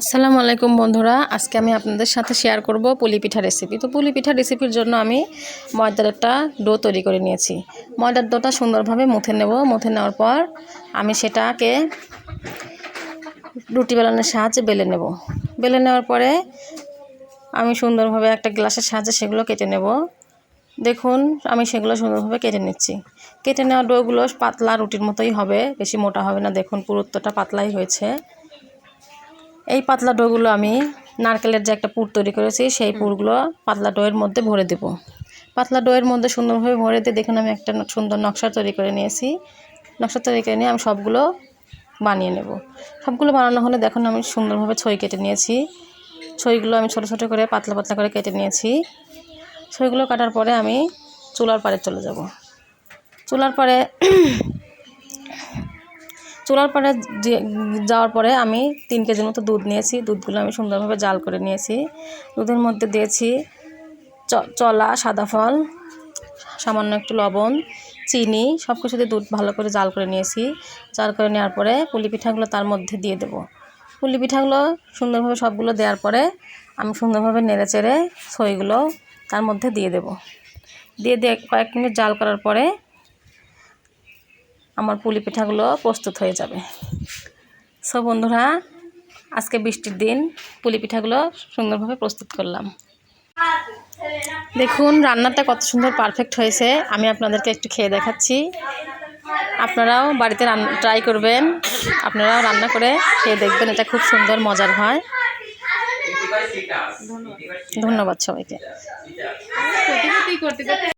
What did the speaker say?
আসসালামু আলাইকুম বন্ধুরা, আজকে আমি আপনাদের সাথে শেয়ার করব পুলি পিঠা রেসিপি। তো পুলি পিঠা রেসিপির জন্য আমি ময়দার একটা ডো তৈরি করে নিয়েছি। ময়দার ডোটা সুন্দরভাবে মুথে নেব। মুথে নেওয়ার পর আমি সেটাকে রুটি বেলনের সাহায্যে বেলে নেব। বেলে নেওয়ার পরে আমি সুন্দরভাবে একটা গ্লাসের সাহায্যে সেগুলো কেটে নেব। দেখুন আমি সেগুলো সুন্দরভাবে কেটে নিচ্ছি। কেটে নেওয়া ডোগুলো পাতলা রুটির মতোই হবে, বেশি মোটা হবে না। দেখুন পুরুত্বটা পাতলাই হয়েছে। এই পাতলা ডোগুলো আমি নারকেলের যে একটা পুর তৈরি করেছি সেই পুরগুলো পাতলা ডোয়ের মধ্যে ভরে দেব। পাতলা ডোয়ের মধ্যে সুন্দরভাবে ভরে দিয়ে দেখুন আমি একটা সুন্দর নকশা তৈরি করে নিয়েছি। নকশা তৈরি করে নিয়ে আমি সবগুলো বানিয়ে নেব। সবগুলো বানানো হলে দেখুন আমি সুন্দরভাবে ছই কেটে নিয়েছি। ছইগুলো আমি ছোট ছোট করে পাতলা পাতলা করে কেটে নিয়েছি। ছইগুলো কাটার পরে আমি চুলার পাড়ে চলে যাব। চুলার পাড়ে যাওয়ার পরে আমি 3 কেজির মতো দুধ নিয়েছি। দুধগুলো আমি সুন্দরভাবে জাল করে নিয়েছি। দুধের মধ্যে দিয়েছি চলা, সাদা ফল, সামান্য একটু লবণ, চিনি, সব কিছু দিয়ে দুধ ভালো করে জাল করে নিয়েছি। জাল করে নেওয়ার পরে পুলি পিঠাগুলো তার মধ্যে দিয়ে দেব। পুলি পিঠাগুলো সুন্দরভাবে সবগুলো দেওয়ার পরে আমি সুন্দরভাবে নেড়ে চেড়ে ছইগুলো তার মধ্যে দিয়ে দেব। দিয়ে কয়েক মিনিট জাল করার পরে আমার পুলি পিঠাগুলো প্রস্তুত হয়ে যাবে। সো বন্ধুরা, আজকে বৃষ্টির দিন পুলি পিঠাগুলো সুন্দরভাবে প্রস্তুত করলাম। দেখুন রান্নাটা কত সুন্দর পারফেক্ট হয়েছে। আমি আপনাদেরকে একটু খেয়ে দেখাচ্ছি। আপনারাও বাড়িতে ট্রাই করবেন। আপনারাও রান্না করে খেয়ে দেখবেন, এটা খুব সুন্দর মজার হয়। ধন্যবাদ সবাইকে।